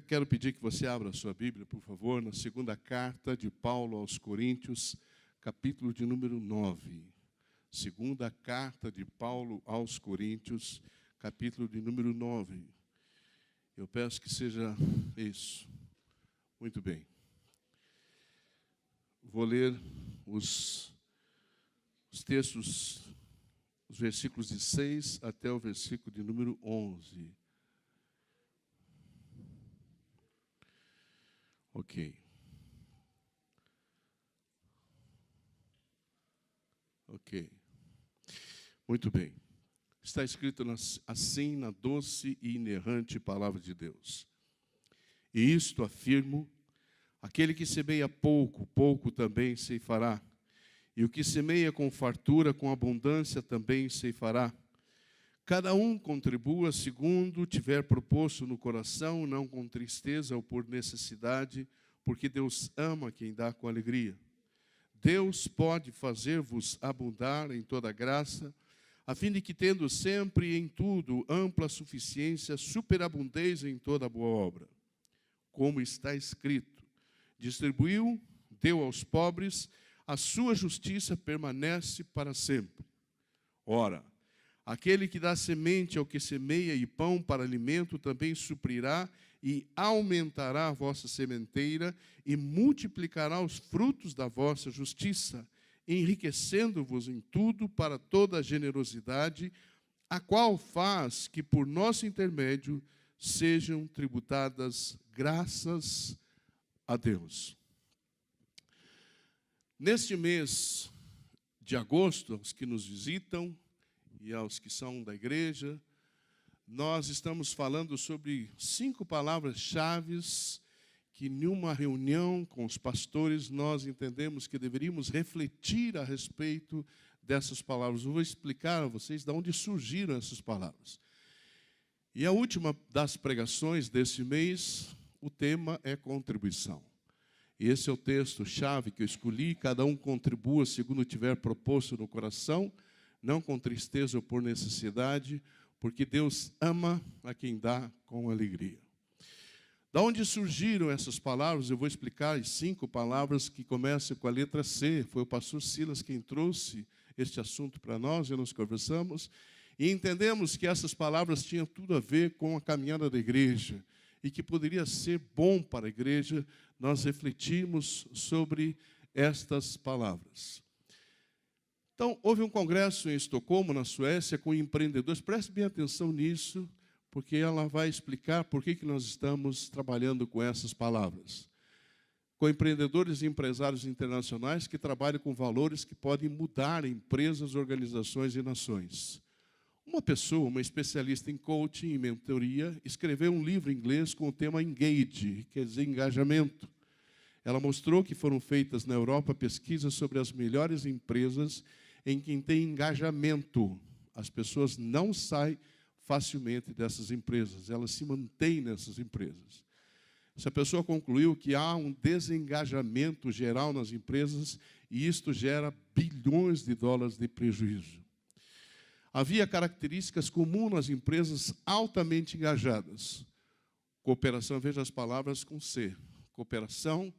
Quero pedir que você abra a sua Bíblia, por favor, na segunda carta de Paulo aos Coríntios, capítulo de número 9. Segunda carta de Paulo aos Coríntios, capítulo de número 9. Eu peço que seja isso. Muito bem. Vou ler os textos, os versículos de 6 até o versículo de número 11. Ok. Muito bem. Está escrito assim na doce e inerrante palavra de Deus. E isto afirmo: aquele que semeia pouco, pouco também ceifará. E o que semeia com fartura, com abundância também ceifará. Cada um contribua segundo tiver proposto no coração, não com tristeza ou por necessidade, porque Deus ama quem dá com alegria. Deus pode fazer-vos abundar em toda graça, a fim de que, tendo sempre em tudo ampla suficiência, superabundeis em toda boa obra. Como está escrito: distribuiu, deu aos pobres, a sua justiça permanece para sempre. Ora, aquele que dá semente ao que semeia e pão para alimento também suprirá e aumentará a vossa sementeira e multiplicará os frutos da vossa justiça, enriquecendo-vos em tudo para toda a generosidade, a qual faz que por nosso intermédio sejam tributadas graças a Deus. Neste mês de agosto, aos que nos visitam e aos que são da igreja, nós estamos falando sobre 5 palavras-chave que, em uma reunião com os pastores, nós entendemos que deveríamos refletir a respeito dessas palavras. Eu vou explicar a vocês de onde surgiram essas palavras. E a última das pregações desse mês, o tema é contribuição. E esse é o texto-chave que eu escolhi: cada um contribua segundo tiver proposto no coração, não com tristeza ou por necessidade, porque Deus ama a quem dá com alegria. Da onde surgiram essas palavras? Eu vou explicar as 5 palavras que começam com a letra C. Foi o pastor Silas quem trouxe este assunto para nós, e nós conversamos, e entendemos que essas palavras tinham tudo a ver com a caminhada da igreja, e que poderia ser bom para a igreja nós refletirmos sobre estas palavras. Então, houve um congresso em Estocolmo, na Suécia, com empreendedores. Preste bem atenção nisso, porque ela vai explicar por que nós estamos trabalhando com essas palavras. Com empreendedores e empresários internacionais que trabalham com valores que podem mudar empresas, organizações e nações. Uma pessoa, uma especialista em coaching e mentoria, escreveu um livro em inglês com o tema Engage, quer dizer engajamento. Ela mostrou que foram feitas na Europa pesquisas sobre as melhores empresas em quem tem engajamento. As pessoas não saem facilmente dessas empresas, elas se mantêm nessas empresas. Essa pessoa concluiu que há um desengajamento geral nas empresas e isto gera bilhões de dólares de prejuízo. Havia características comuns nas empresas altamente engajadas. Cooperação, veja as palavras com C. Cooperação,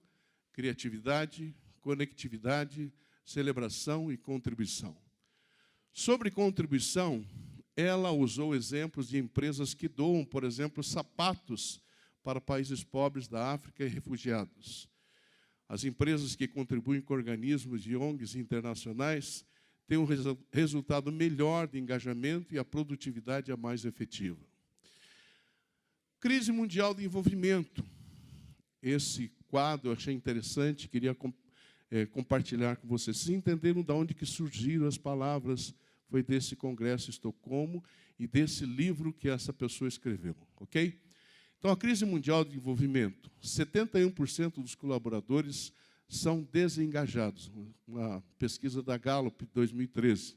criatividade, conectividade, celebração e contribuição. Sobre contribuição, ela usou exemplos de empresas que doam, por exemplo, sapatos para países pobres da África e refugiados. As empresas que contribuem com organismos de ONGs internacionais têm um resultado melhor de engajamento e a produtividade é mais efetiva. Crise mundial de envolvimento. Esse quadro eu achei interessante, queria compartilhar com vocês. Vocês entenderam de onde que surgiram as palavras? Foi desse congresso em Estocolmo e desse livro que essa pessoa escreveu, ok? Então, a crise mundial de envolvimento. 71% dos colaboradores são desengajados. Uma pesquisa da Gallup, 2013.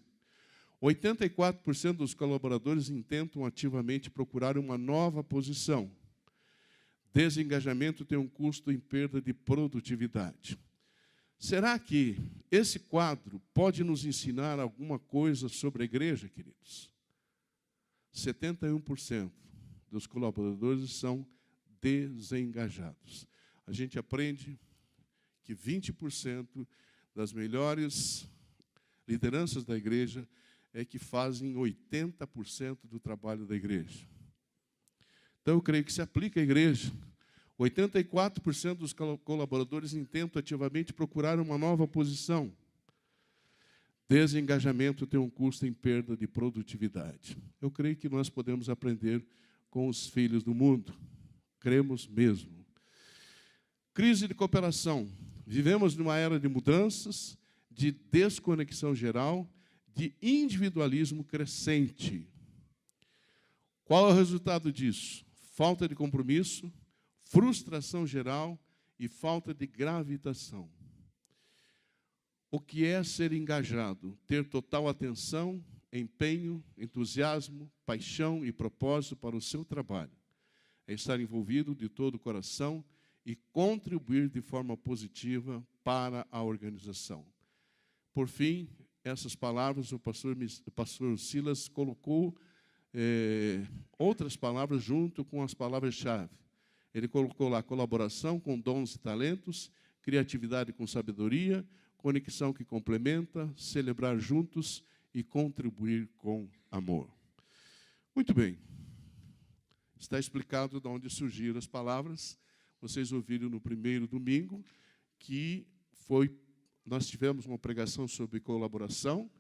84% dos colaboradores intentam ativamente procurar uma nova posição. Desengajamento tem um custo em perda de produtividade. Será que esse quadro pode nos ensinar alguma coisa sobre a igreja, queridos? 71% dos colaboradores são desengajados. A gente aprende que 20% das melhores lideranças da igreja é que fazem 80% do trabalho da igreja. Então, eu creio que se aplica à igreja. 84% dos colaboradores intentam ativamente procurar uma nova posição. Desengajamento tem um custo em perda de produtividade. Eu creio que nós podemos aprender com os filhos do mundo. Cremos mesmo. Crise de cooperação. Vivemos numa era de mudanças, de desconexão geral, de individualismo crescente. Qual é o resultado disso? Falta de compromisso, frustração geral e falta de gravitação. O que é ser engajado? Ter total atenção, empenho, entusiasmo, paixão e propósito para o seu trabalho. É estar envolvido de todo o coração e contribuir de forma positiva para a organização. Por fim, essas palavras, o pastor Silas colocou outras palavras junto com as palavras-chave. Ele colocou lá colaboração com dons e talentos, criatividade com sabedoria, conexão que complementa, celebrar juntos e contribuir com amor. Muito bem. Está explicado de onde surgiram as palavras. Vocês ouviram no primeiro domingo que nós tivemos uma pregação sobre colaboração,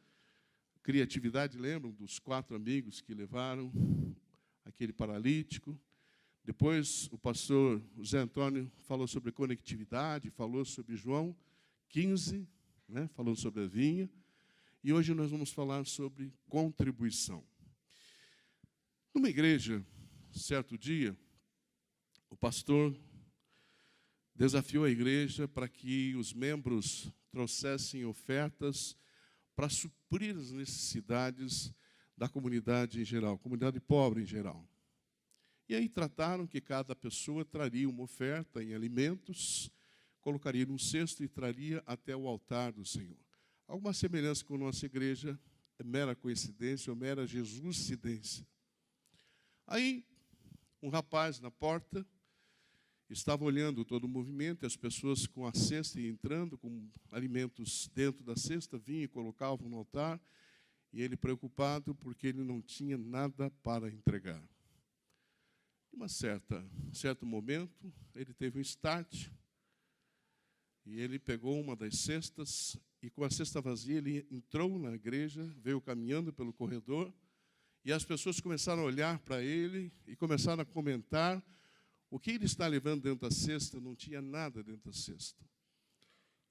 criatividade, lembram dos 4 amigos que levaram aquele paralítico. Depois, o pastor José Antônio falou sobre conectividade, falou sobre João 15, falando sobre a vinha. E hoje nós vamos falar sobre contribuição. Numa igreja, certo dia, o pastor desafiou a igreja para que os membros trouxessem ofertas para suprir as necessidades da comunidade em geral, comunidade pobre em geral. E aí trataram que cada pessoa traria uma oferta em alimentos, colocaria num cesto e traria até o altar do Senhor. Alguma semelhança com a nossa igreja é mera coincidência ou mera jesuscidência. Aí, um rapaz na porta estava olhando todo o movimento, e as pessoas com a cesta e entrando com alimentos dentro da cesta, vinham e colocavam no altar, e ele preocupado porque ele não tinha nada para entregar. Em certo momento, ele teve um start, e ele pegou uma das cestas, e com a cesta vazia, ele entrou na igreja, veio caminhando pelo corredor, e as pessoas começaram a olhar para ele e começaram a comentar o que ele está levando dentro da cesta. Não tinha nada dentro da cesta.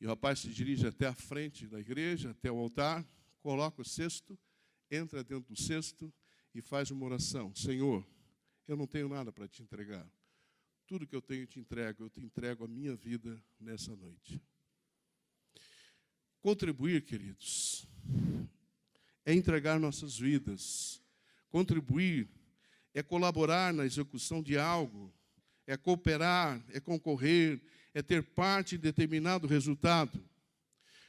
E o rapaz se dirige até a frente da igreja, até o altar, coloca o cesto, entra dentro do cesto e faz uma oração. Senhor, eu não tenho nada para te entregar. Tudo que eu tenho eu te entrego a minha vida nessa noite. Contribuir, queridos, é entregar nossas vidas. Contribuir é colaborar na execução de algo, é cooperar, é concorrer, é ter parte em determinado resultado.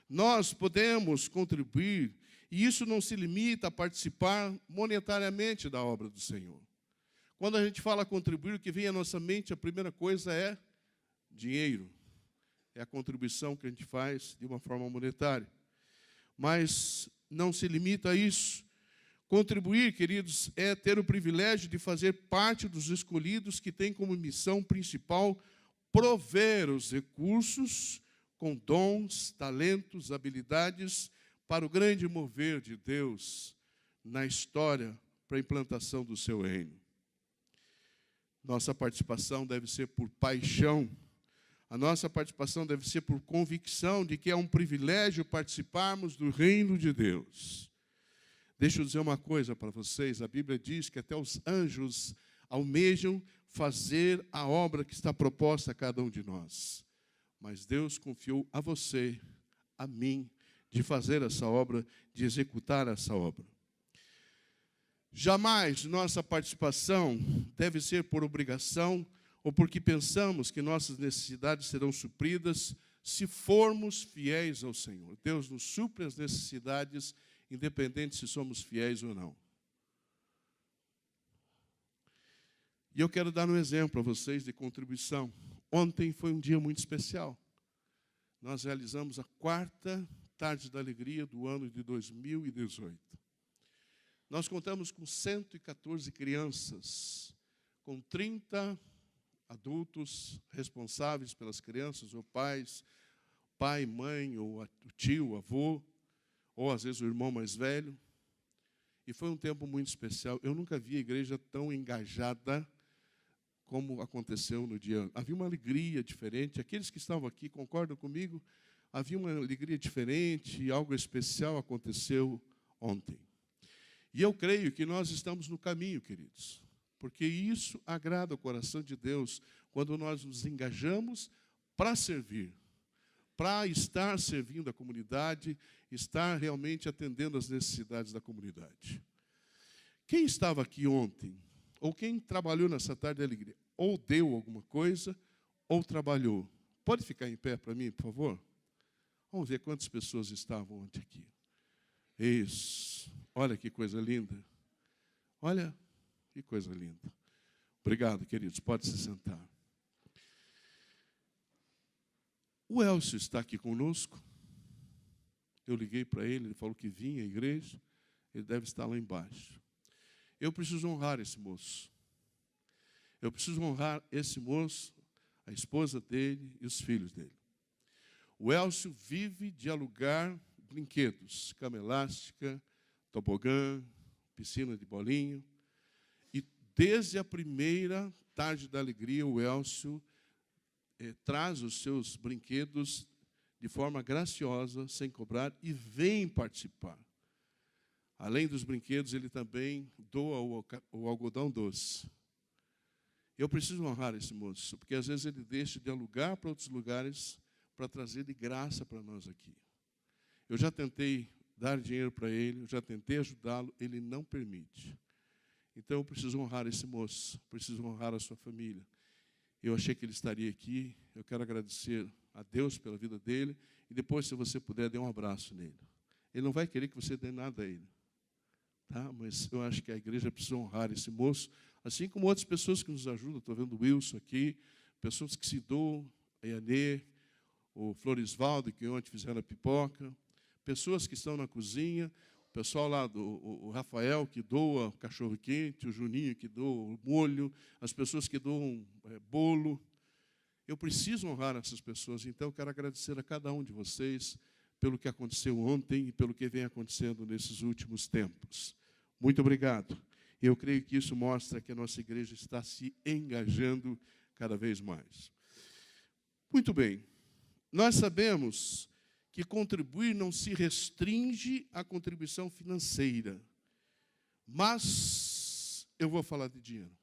Nós podemos contribuir, e isso não se limita a participar monetariamente da obra do Senhor. Quando a gente fala contribuir, o que vem à nossa mente, a primeira coisa é dinheiro. É a contribuição que a gente faz de uma forma monetária. Mas não se limita a isso. Contribuir, queridos, é ter o privilégio de fazer parte dos escolhidos que têm como missão principal prover os recursos com dons, talentos, habilidades para o grande mover de Deus na história para a implantação do seu reino. Nossa participação deve ser por paixão. A nossa participação deve ser por convicção de que é um privilégio participarmos do reino de Deus. Deixa eu dizer uma coisa para vocês. A Bíblia diz que até os anjos almejam fazer a obra que está proposta a cada um de nós. Mas Deus confiou a você, a mim, de fazer essa obra, de executar essa obra. Jamais nossa participação deve ser por obrigação ou porque pensamos que nossas necessidades serão supridas se formos fiéis ao Senhor. Deus nos supre as necessidades, independente se somos fiéis ou não. E eu quero dar um exemplo a vocês de contribuição. Ontem foi um dia muito especial. Nós realizamos a 4ª Tarde da Alegria do ano de 2018. Nós contamos com 114 crianças, com 30 adultos responsáveis pelas crianças, ou pais, pai, mãe, ou o tio, o avô, ou às vezes o irmão mais velho. E foi um tempo muito especial. Eu nunca vi a igreja tão engajada como aconteceu no dia. Havia uma alegria diferente. Aqueles que estavam aqui concordam comigo? Havia uma alegria diferente, algo especial aconteceu ontem. E eu creio que nós estamos no caminho, queridos, porque isso agrada o coração de Deus quando nós nos engajamos para servir, para estar servindo a comunidade, estar realmente atendendo às necessidades da comunidade. Quem estava aqui ontem, ou quem trabalhou nessa tarde de alegria, ou deu alguma coisa, ou trabalhou. Pode ficar em pé para mim, por favor? Vamos ver quantas pessoas estavam ontem aqui. Isso. Olha que coisa linda. Olha que coisa linda. Obrigado, queridos. Pode se sentar. O Elcio está aqui conosco. Eu liguei para ele, ele falou que vinha à igreja. Ele deve estar lá embaixo. Eu preciso honrar esse moço. Eu preciso honrar esse moço, a esposa dele e os filhos dele. O Elcio vive de alugar brinquedos, cama elástica, tobogã, piscina de bolinho. E desde a primeira tarde da alegria, o Elcio traz os seus brinquedos de forma graciosa, sem cobrar, e vem participar. Além dos brinquedos, ele também doa o algodão doce. Eu preciso honrar esse moço, porque às vezes ele deixa de alugar para outros lugares para trazer de graça para nós aqui. Eu já tentei dar dinheiro para ele, eu já tentei ajudá-lo, ele não permite. Então eu preciso honrar esse moço, preciso honrar a sua família. Eu achei que ele estaria aqui, eu quero agradecer a Deus pela vida dele, e depois, se você puder, dê um abraço nele. Ele não vai querer que você dê nada a ele. Tá? Mas eu acho que a igreja precisa honrar esse moço, assim como outras pessoas que nos ajudam. Estou vendo o Wilson aqui, pessoas que se doam, a Ianê, o Florisvaldo, que ontem fizeram a pipoca, pessoas que estão na cozinha, o pessoal lá, o Rafael, que doa cachorro-quente, o Juninho, que doa o molho, as pessoas que doam bolo. Eu preciso honrar essas pessoas, então eu quero agradecer a cada um de vocês pelo que aconteceu ontem e pelo que vem acontecendo nesses últimos tempos. Muito obrigado. Eu creio que isso mostra que a nossa igreja está se engajando cada vez mais. Muito bem. Nós sabemos que contribuir não se restringe à contribuição financeira. Mas eu vou falar de dinheiro.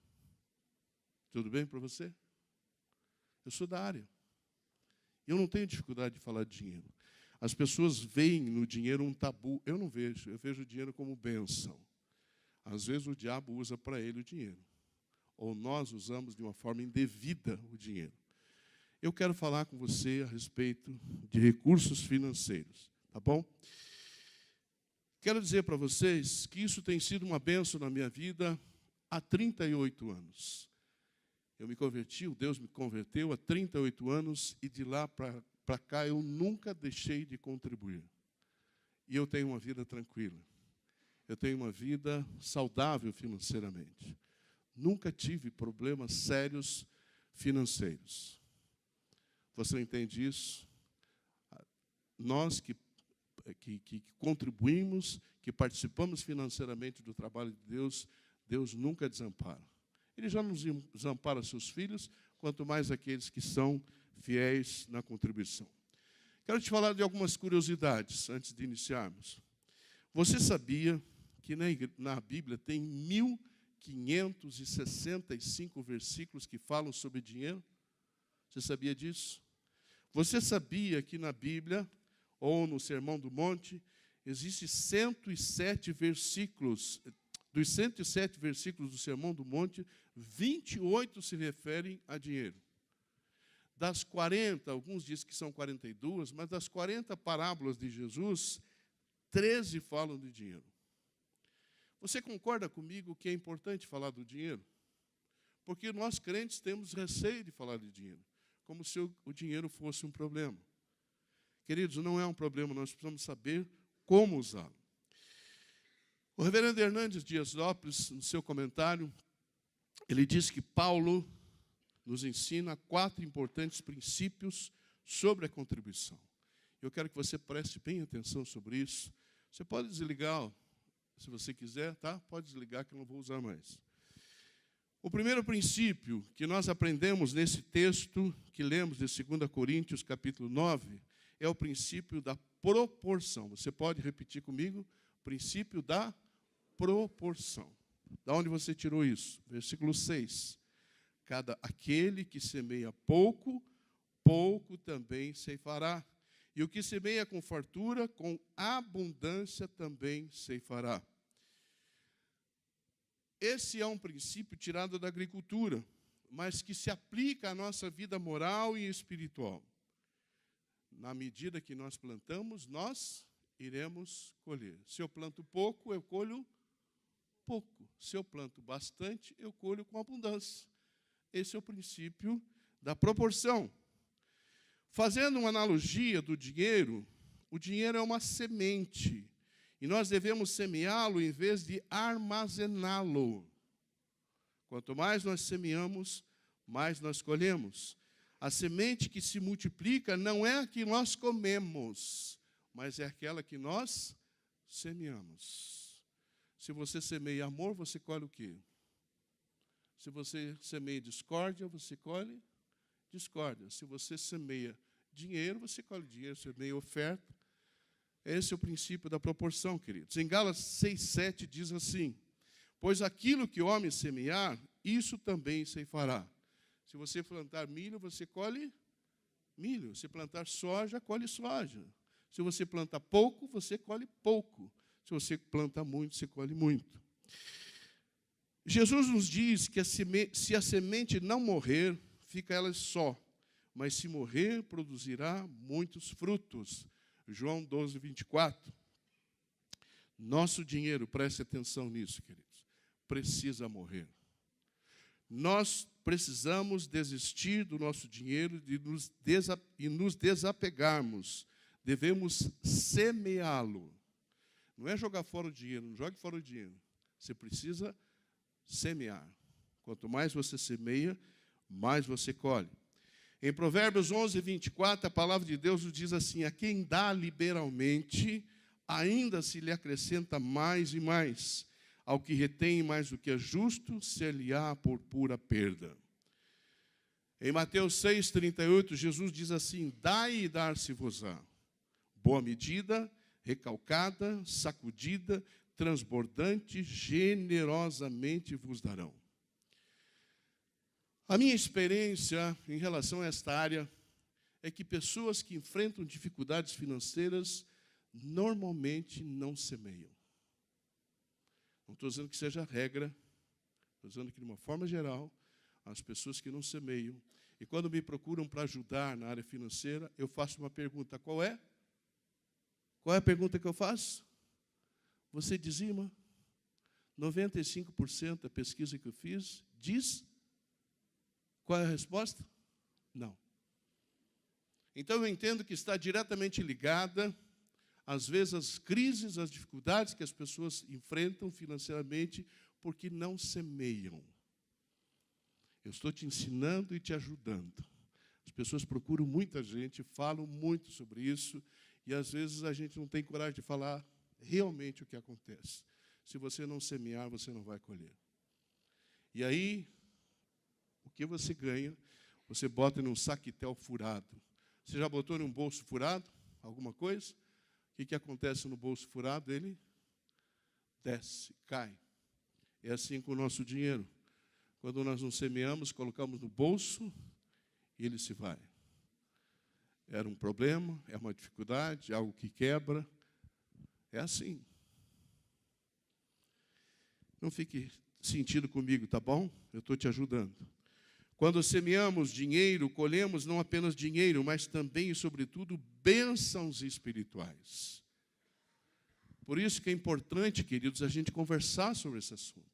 Tudo bem para você? Eu sou da área. Eu não tenho dificuldade de falar de dinheiro. As pessoas veem no dinheiro um tabu. Eu não vejo. Eu vejo o dinheiro como bênção. Às vezes o diabo usa para ele o dinheiro. Ou nós usamos de uma forma indevida o dinheiro. Eu quero falar com você a respeito de recursos financeiros, tá bom? Quero dizer para vocês que isso tem sido uma bênção na minha vida há 38 anos. Eu me converti, o Deus me converteu há 38 anos e de lá para cá eu nunca deixei de contribuir. E eu tenho uma vida tranquila. Eu tenho uma vida saudável financeiramente. Nunca tive problemas sérios financeiros. Você entende isso? Nós que contribuímos, que participamos financeiramente do trabalho de Deus, Deus nunca desampara. Ele já não desampara seus filhos, quanto mais aqueles que são fiéis na contribuição. Quero te falar de algumas curiosidades antes de iniciarmos. Você sabia que na Bíblia tem 1565 versículos que falam sobre dinheiro? Você sabia disso? Você sabia que na Bíblia, ou no Sermão do Monte, existem 107 versículos. Dos 107 versículos do Sermão do Monte, 28 se referem a dinheiro. Das 40, alguns dizem que são 42, mas das 40 parábolas de Jesus, 13 falam de dinheiro. Você concorda comigo que é importante falar do dinheiro? Porque nós crentes temos receio de falar de dinheiro, como se o dinheiro fosse um problema. Queridos, não é um problema, nós precisamos saber como usá-lo. O reverendo Hernandes Dias Lopes, no seu comentário, ele diz que Paulo nos ensina 4 importantes princípios sobre a contribuição. Eu quero que você preste bem atenção sobre isso. Você pode desligar, se você quiser, tá? Pode desligar que eu não vou usar mais. O primeiro princípio que nós aprendemos nesse texto que lemos de 2 Coríntios, capítulo 9, é o princípio da proporção. Você pode repetir comigo? Princípio da proporção. Da onde você tirou isso? Versículo 6. Aquele que semeia pouco, pouco também ceifará. E o que semeia com fartura, com abundância também ceifará. Esse é um princípio tirado da agricultura, mas que se aplica à nossa vida moral e espiritual. Na medida que nós plantamos, nós iremos colher. Se eu planto pouco, eu colho pouco. Se eu planto bastante, eu colho com abundância. Esse é o princípio da proporção. Fazendo uma analogia do dinheiro, o dinheiro é uma semente. E nós devemos semeá-lo em vez de armazená-lo. Quanto mais nós semeamos, mais nós colhemos. A semente que se multiplica não é a que nós comemos, mas é aquela que nós semeamos. Se você semeia amor, você colhe o quê? Se você semeia discórdia, você colhe discórdia. Se você semeia dinheiro, você colhe dinheiro. Se semeia oferta. Esse é o princípio da proporção, queridos. Em Gálatas 6:7 diz assim: pois aquilo que o homem semear, isso também ceifará. Se você plantar milho, você colhe milho. Se plantar soja, colhe soja. Se você planta pouco, você colhe pouco. Se você planta muito, você colhe muito. Jesus nos diz que se a semente não morrer, fica ela só, mas se morrer, produzirá muitos frutos. João 12:24. Nosso dinheiro, preste atenção nisso, queridos, precisa morrer. Nós precisamos desistir do nosso dinheiro e nos desapegarmos. Devemos semeá-lo. Não é jogar fora o dinheiro, não jogue fora o dinheiro. Você precisa semear. Quanto mais você semeia, mais você colhe. Em Provérbios 11:24, a palavra de Deus nos diz assim: a quem dá liberalmente, ainda se lhe acrescenta mais e mais. Ao que retém mais do que é justo, ser-lhe-á por pura perda. Em Mateus 6:38, Jesus diz assim: dai e dar-se-vos-á. Boa medida, recalcada, sacudida, transbordante, generosamente vos darão. A minha experiência em relação a esta área é que pessoas que enfrentam dificuldades financeiras normalmente não semeiam. Não estou dizendo que seja regra, estou dizendo que, de uma forma geral, as pessoas que não semeiam, e quando me procuram para ajudar na área financeira, eu faço uma pergunta: qual é? Qual é a pergunta que eu faço? Você dizima? 95% da pesquisa que eu fiz diz. Qual é a resposta? Não. Então eu entendo que está diretamente ligada, às vezes, às crises, às dificuldades que as pessoas enfrentam financeiramente, porque não semeiam. Eu estou te ensinando e te ajudando. As pessoas procuram muita gente, falam muito sobre isso, e às vezes a gente não tem coragem de falar realmente o que acontece. Se você não semear, você não vai colher. E aí, o que você ganha, você bota num saquetel furado. Você já botou num bolso furado alguma coisa? O que acontece no bolso furado? Ele desce, cai. É assim com o nosso dinheiro. Quando nós não semeamos, colocamos no bolso e ele se vai. Era um problema, é uma dificuldade, algo que quebra. É assim. Não fique sentido comigo, tá bom? Eu estou te ajudando. Quando semeamos dinheiro, colhemos não apenas dinheiro, mas também e, sobretudo, bênçãos espirituais. Por isso que é importante, queridos, a gente conversar sobre esse assunto.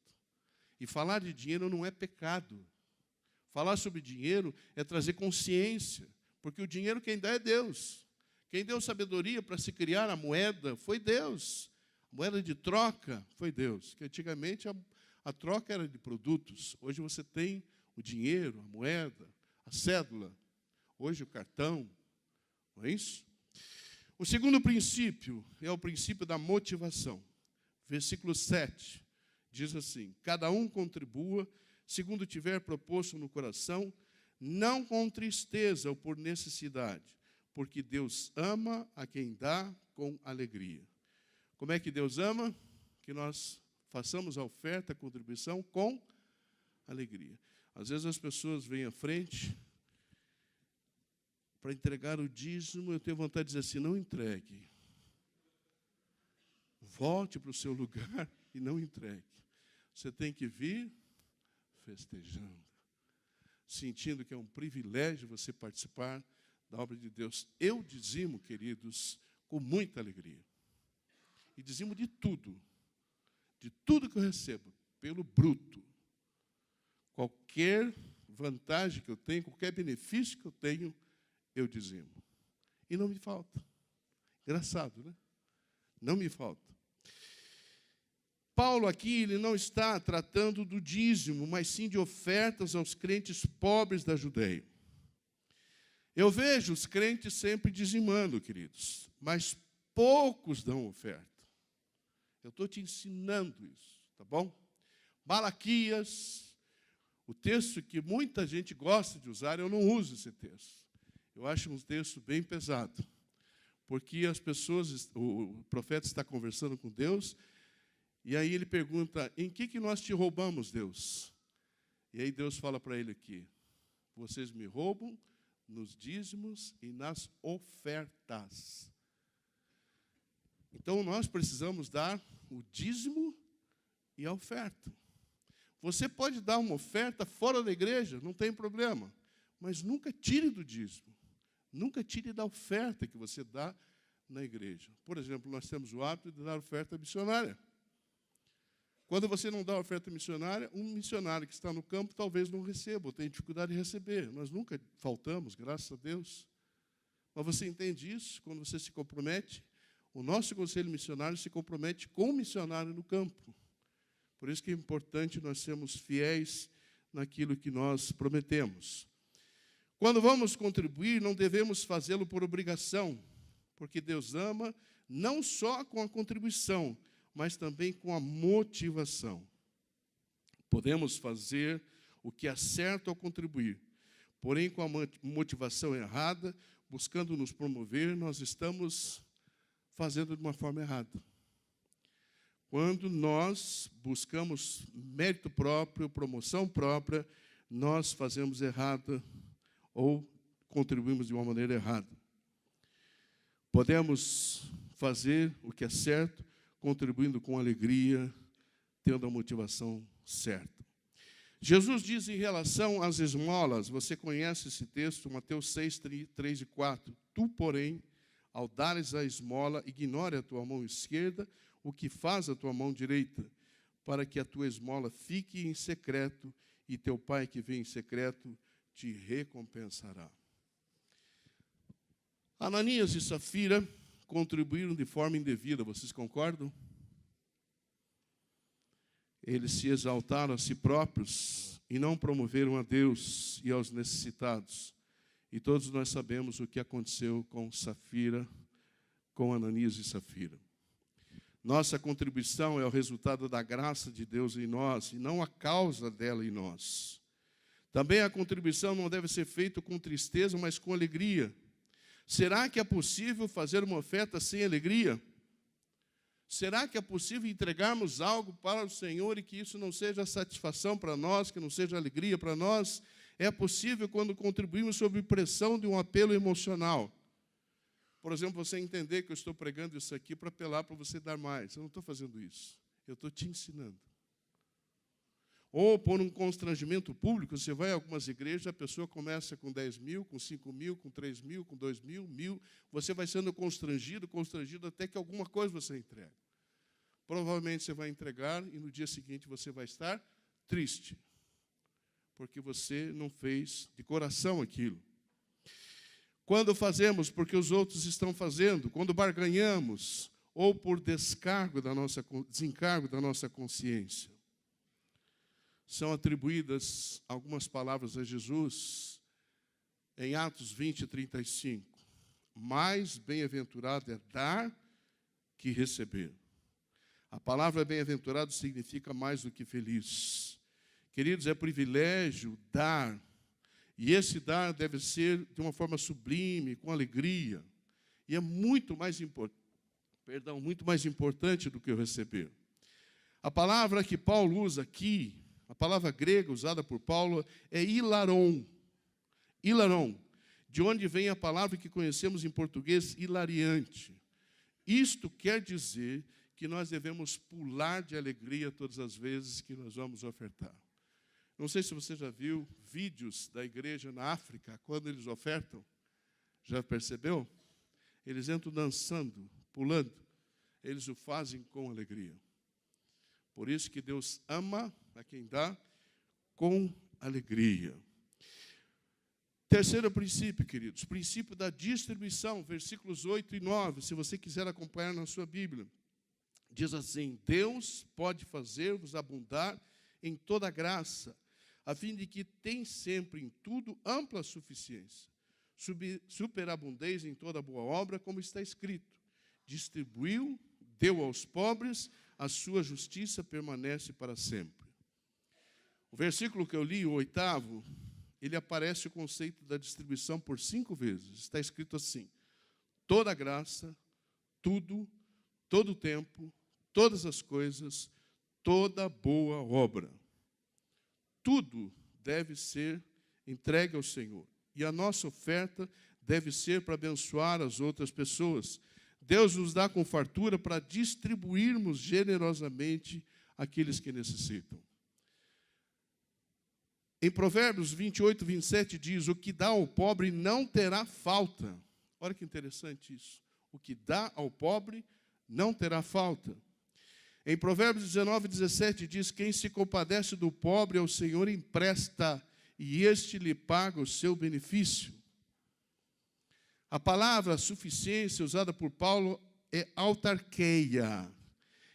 E falar de dinheiro não é pecado. Falar sobre dinheiro é trazer consciência, porque o dinheiro quem dá é Deus. Quem deu sabedoria para se criar a moeda foi Deus. A moeda de troca foi Deus. Que antigamente a troca era de produtos. Hoje você tem o dinheiro, a moeda, a cédula. Hoje o cartão. Não é isso? O segundo princípio é o princípio da motivação. Versículo 7 diz assim: cada um contribua segundo tiver proposto no coração, não com tristeza ou por necessidade, porque Deus ama a quem dá com alegria. Como é que Deus ama? Que nós façamos a oferta, a contribuição com alegria. Às vezes as pessoas vêm à frente para entregar o dízimo, eu tenho vontade de dizer assim: não entregue. Volte para o seu lugar e não entregue. Você tem que vir festejando, sentindo que é um privilégio você participar da obra de Deus. Eu dizimo, queridos, com muita alegria. E dizimo de tudo que eu recebo, pelo bruto. Qualquer vantagem que eu tenho, qualquer benefício que eu tenho, eu dizimo. E não me falta. Engraçado, né? Não me falta. Paulo aqui, ele não está tratando do dízimo, mas sim de ofertas aos crentes pobres da Judeia. Eu vejo os crentes sempre dizimando, queridos, mas poucos dão oferta. Eu estou te ensinando isso, tá bom? Malaquias, o texto que muita gente gosta de usar, eu não uso esse texto. Eu acho um texto bem pesado, porque as pessoas, o profeta está conversando com Deus, e aí ele pergunta: em que nós te roubamos, Deus? E aí Deus fala para ele aqui: vocês me roubam nos dízimos e nas ofertas. Então nós precisamos dar o dízimo e a oferta. Você pode dar uma oferta fora da igreja, não tem problema, mas nunca tire do dízimo, nunca tire da oferta que você dá na igreja. Por exemplo, nós temos o hábito de dar oferta missionária. Quando você não dá oferta missionária, um missionário que está no campo talvez não receba, ou tenha dificuldade de receber. Nós nunca faltamos, graças a Deus. Mas você entende isso? Quando você se compromete, o nosso conselho missionário se compromete com o missionário no campo. Por isso que é importante nós sermos fiéis naquilo que nós prometemos. Quando vamos contribuir, não devemos fazê-lo por obrigação, porque Deus ama não só com a contribuição, mas também com a motivação. Podemos fazer o que é certo ao contribuir, porém, com a motivação errada, buscando nos promover, nós estamos fazendo de uma forma errada. Quando nós buscamos mérito próprio, promoção própria, nós fazemos errada ou contribuímos de uma maneira errada. Podemos fazer o que é certo, contribuindo com alegria, tendo a motivação certa. Jesus diz em relação às esmolas, você conhece esse texto, Mateus 6, 3 e 4. Tu, porém, ao dares a esmola, ignore a tua mão esquerda o que faz a tua mão direita, para que a tua esmola fique em secreto, e teu Pai que vem em secreto te recompensará. Ananias e Safira contribuíram de forma indevida, vocês concordam? Eles se exaltaram a si próprios e não promoveram a Deus e aos necessitados. E todos nós sabemos o que aconteceu com Safira, com Ananias e Safira. Nossa contribuição é o resultado da graça de Deus em nós, e não a causa dela em nós. Também a contribuição não deve ser feita com tristeza, mas com alegria. Será que é possível fazer uma oferta sem alegria? Será que é possível entregarmos algo para o Senhor e que isso não seja satisfação para nós, que não seja alegria para nós? É possível quando contribuímos sob pressão de um apelo emocional. Por exemplo, você entender que eu estou pregando isso aqui para apelar para você dar mais. Eu não estou fazendo isso. Eu estou te ensinando. Ou por um constrangimento público, você vai a algumas igrejas, a pessoa começa com 10 mil, com 5 mil, com 3 mil, com 2 mil, 1.000. Você vai sendo constrangido, até que alguma coisa você entrega. Provavelmente você vai entregar e no dia seguinte você vai estar triste. porque você não fez de coração aquilo. Quando fazemos porque os outros estão fazendo, quando barganhamos, ou por desencargo da nossa consciência. São atribuídas algumas palavras a Jesus em Atos 20, 35. Mais bem-aventurado é dar que receber. A palavra bem-aventurado significa mais do que feliz. Queridos, é privilégio dar. E esse dar deve ser de uma forma sublime, com alegria. E é muito mais importante do que o receber. A palavra que Paulo usa aqui, a palavra grega usada por Paulo é hilaron. Hilaron, de onde vem a palavra que conhecemos em português, hilariante. Isto quer dizer que nós devemos pular de alegria todas as vezes que nós vamos ofertar. Não sei se você já viu vídeos da igreja na África, quando eles ofertam. Já percebeu? Eles entram dançando, pulando. Eles o fazem com alegria. Por isso que Deus ama a quem dá com alegria. Terceiro princípio, queridos, princípio da distribuição, versículos 8 e 9, se você quiser acompanhar na sua Bíblia. Diz assim: Deus pode fazer-vos abundar em toda graça, a fim de que tem sempre em tudo ampla suficiência, superabundez em toda boa obra, como está escrito. Distribuiu, deu aos pobres, a sua justiça permanece para sempre. O versículo que eu li, o 8º, ele aparece o conceito da distribuição por 5 vezes. Está escrito assim: toda graça, tudo, todo tempo, todas as coisas, toda boa obra. Tudo deve ser entregue ao Senhor. E a nossa oferta deve ser para abençoar as outras pessoas. Deus nos dá com fartura para distribuirmos generosamente aqueles que necessitam. Em Provérbios 28, 27 diz: o que dá ao pobre não terá falta. Olha que interessante isso. O que dá ao pobre não terá falta. Em Provérbios 19, 17 diz: quem se compadece do pobre ao Senhor empresta, e este lhe paga o seu benefício. A palavra suficiência usada por Paulo é autarqueia.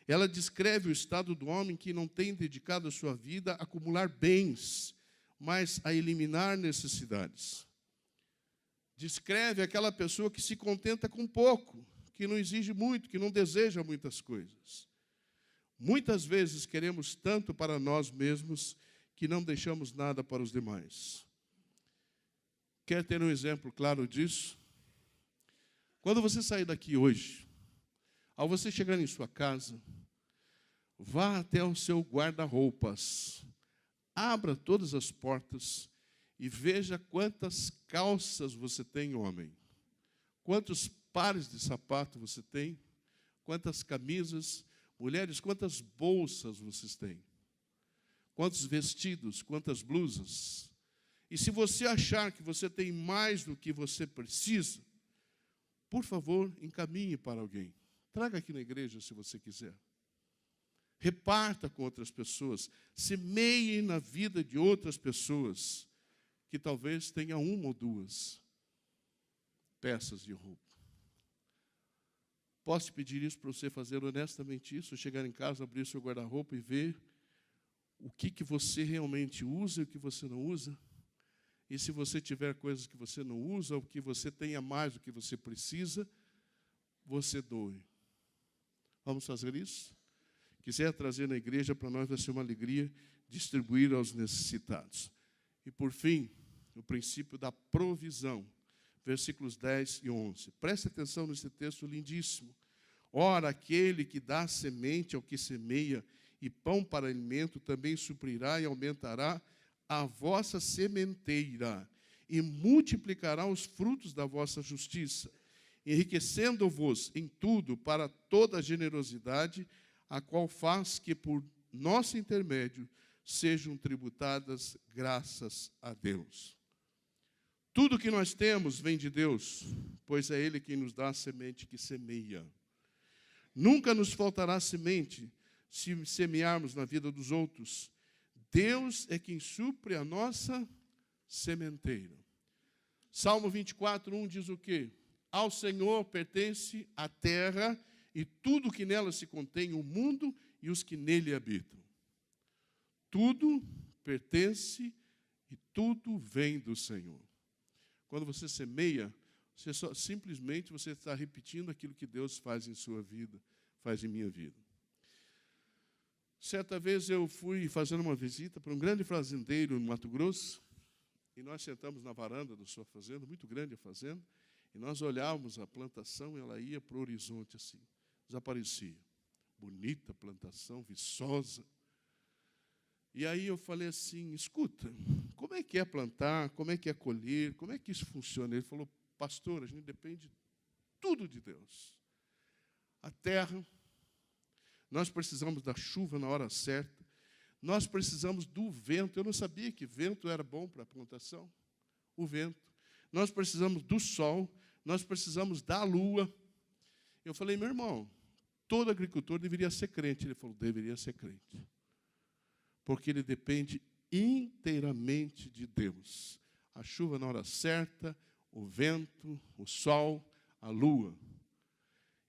Ela descreve o estado do homem que não tem dedicado a sua vida a acumular bens, mas a eliminar necessidades. Descreve aquela pessoa que se contenta com pouco, que não exige muito, que não deseja muitas coisas. Muitas vezes queremos tanto para nós mesmos que não deixamos nada para os demais. Quer ter um exemplo claro disso? Quando você sair daqui hoje, ao você chegar em sua casa, vá até o seu guarda-roupas, abra todas as portas e veja quantas calças você tem, homem. Quantos pares de sapato você tem, quantas camisas. Mulheres, quantas bolsas vocês têm? Quantos vestidos, quantas blusas? E se você achar que você tem mais do que você precisa, por favor, encaminhe para alguém. Traga aqui na igreja se você quiser. Reparta com outras pessoas. Semeie na vida de outras pessoas que talvez tenha 1 ou 2 peças de roupa. Posso te pedir isso para você fazer honestamente isso? Chegar em casa, abrir seu guarda-roupa e ver o que você realmente usa e o que você não usa? E se você tiver coisas que você não usa, ou que você tenha mais do que você precisa, você doe. Vamos fazer isso? Quiser trazer na igreja, para nós vai ser uma alegria distribuir aos necessitados. E por fim, o princípio da provisão. Versículos 10 e 11. Preste atenção nesse texto lindíssimo. Ora, aquele que dá semente ao que semeia e pão para alimento também suprirá e aumentará a vossa sementeira e multiplicará os frutos da vossa justiça, enriquecendo-vos em tudo para toda a generosidade, a qual faz que por nosso intermédio sejam tributadas graças a Deus. Tudo que nós temos vem de Deus, pois é Ele quem nos dá a semente que semeia. Nunca nos faltará semente se semearmos na vida dos outros. Deus é quem supre a nossa sementeira. Salmo 24:1 diz o quê? Ao Senhor pertence a terra e tudo que nela se contém, o mundo e os que nele habitam. Tudo pertence e tudo vem do Senhor. Quando você semeia, simplesmente você está repetindo aquilo que Deus faz em sua vida, faz em minha vida. Certa vez eu fui fazendo uma visita para um grande fazendeiro no Mato Grosso, e nós sentamos na varanda da sua fazenda, muito grande a fazenda, e nós olhávamos a plantação e ela ia para o horizonte assim, desaparecia. Bonita plantação, viçosa. E aí eu falei assim, escuta, como é que é plantar, como é que é colher, como é que isso funciona? Ele falou, pastor, a gente depende tudo de Deus. A terra, nós precisamos da chuva na hora certa, nós precisamos do vento. Eu não sabia que vento era bom para a plantação. O vento. Nós precisamos do sol, nós precisamos da lua. Eu falei, meu irmão, todo agricultor deveria ser crente. Ele falou, deveria ser crente. Porque ele depende inteiramente de Deus. A chuva na hora certa, o vento, o sol, a lua.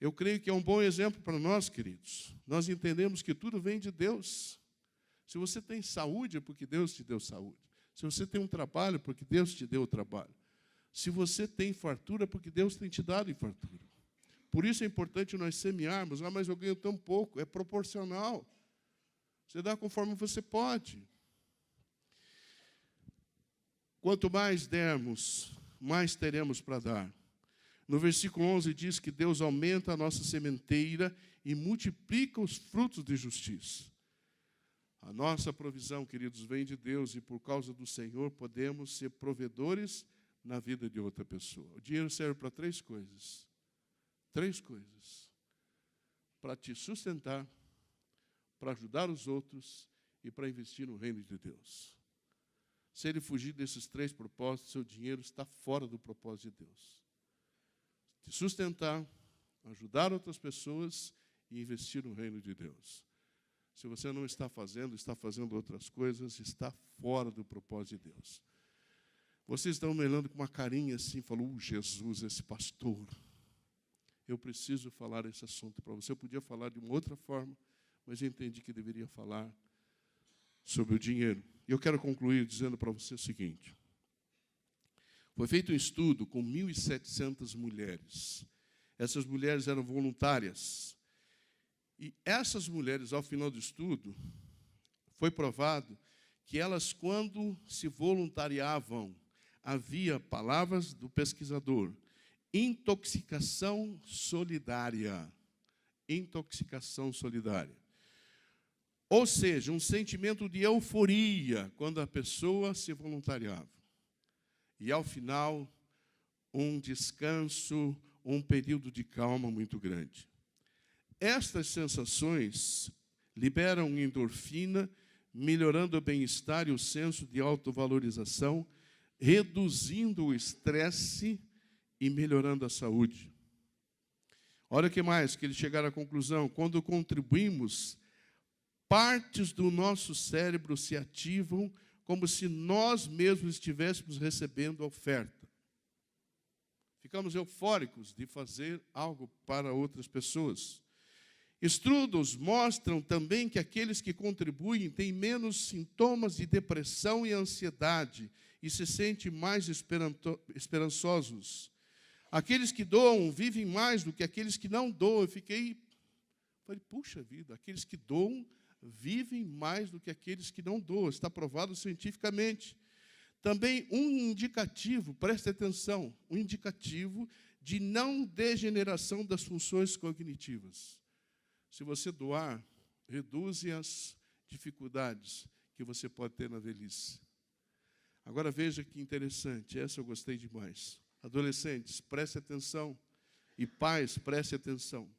Eu creio que é um bom exemplo para nós, queridos. Nós entendemos que tudo vem de Deus. Se você tem saúde, é porque Deus te deu saúde. Se você tem um trabalho, é porque Deus te deu o trabalho. Se você tem fartura, é porque Deus tem te dado fartura. Por isso é importante nós semearmos. Ah, mas eu ganho tão pouco. É proporcional. Você dá conforme você pode. Quanto mais dermos, mais teremos para dar. No versículo 11 diz que Deus aumenta a nossa sementeira e multiplica os frutos de justiça. A nossa provisão, queridos, vem de Deus e por causa do Senhor podemos ser provedores na vida de outra pessoa. O dinheiro serve para três coisas. Três coisas. Para te sustentar, para ajudar os outros e para investir no reino de Deus. Se ele fugir desses três propósitos, seu dinheiro está fora do propósito de Deus. Te sustentar, ajudar outras pessoas e investir no reino de Deus. Se você não está fazendo outras coisas, está fora do propósito de Deus. Vocês estão me olhando com uma carinha assim, falou, Jesus, esse pastor. Eu preciso falar esse assunto para você. Eu podia falar de uma outra forma, mas eu entendi que deveria falar sobre o dinheiro. E eu quero concluir dizendo para você o seguinte. Foi feito um estudo com 1.700 mulheres. Essas mulheres eram voluntárias. E essas mulheres, ao final do estudo, foi provado que elas, quando se voluntariavam, havia palavras do pesquisador, intoxicação solidária. Intoxicação solidária. Ou seja, um sentimento de euforia quando a pessoa se voluntariava. E, ao final, um descanso, um período de calma muito grande. Estas sensações liberam endorfina, melhorando o bem-estar e o senso de autovalorização, reduzindo o estresse e melhorando a saúde. Olha o que mais, que eles chegaram à conclusão. Quando contribuímos, partes do nosso cérebro se ativam como se nós mesmos estivéssemos recebendo a oferta. Ficamos eufóricos de fazer algo para outras pessoas. Estudos mostram também que aqueles que contribuem têm menos sintomas de depressão e ansiedade e se sentem mais esperançosos. Aqueles que doam vivem mais do que aqueles que não doam. Eu falei, puxa vida, aqueles que doam vivem mais do que aqueles que não doam. Está provado cientificamente. Também um indicativo, preste atenção, um indicativo de não degeneração das funções cognitivas. Se você doar, reduz as dificuldades que você pode ter na velhice. Agora veja que interessante, essa eu gostei demais. Adolescentes, preste atenção, e pais, preste atenção.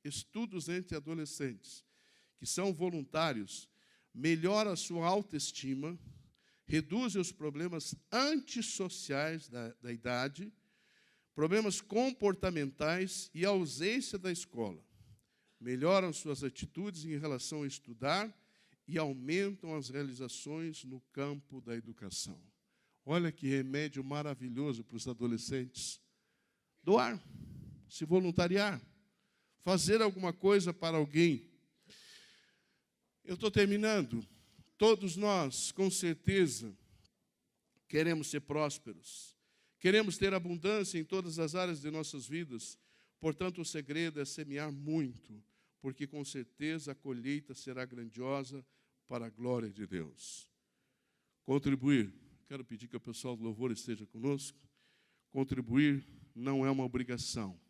Estudos entre adolescentes que são voluntários melhoram a sua autoestima, reduzem os problemas antissociais da idade, problemas comportamentais e ausência da escola. Melhoram suas atitudes em relação a estudar e aumentam as realizações no campo da educação. Olha que remédio maravilhoso para os adolescentes. Doar, se voluntariar, fazer alguma coisa para alguém. Eu estou terminando. Todos nós, com certeza, queremos ser prósperos. Queremos ter abundância em todas as áreas de nossas vidas. Portanto, o segredo é semear muito, porque com certeza a colheita será grandiosa para a glória de Deus. Contribuir. Quero pedir que o pessoal do louvor esteja conosco. Contribuir não é uma obrigação,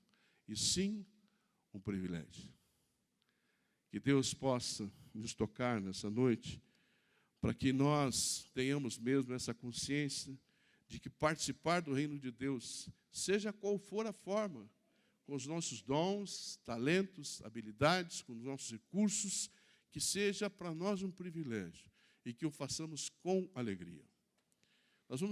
e sim um privilégio. Que Deus possa nos tocar nessa noite, para que nós tenhamos mesmo essa consciência de que participar do reino de Deus, seja qual for a forma, com os nossos dons, talentos, habilidades, com os nossos recursos, que seja para nós um privilégio e que o façamos com alegria. Nós vamos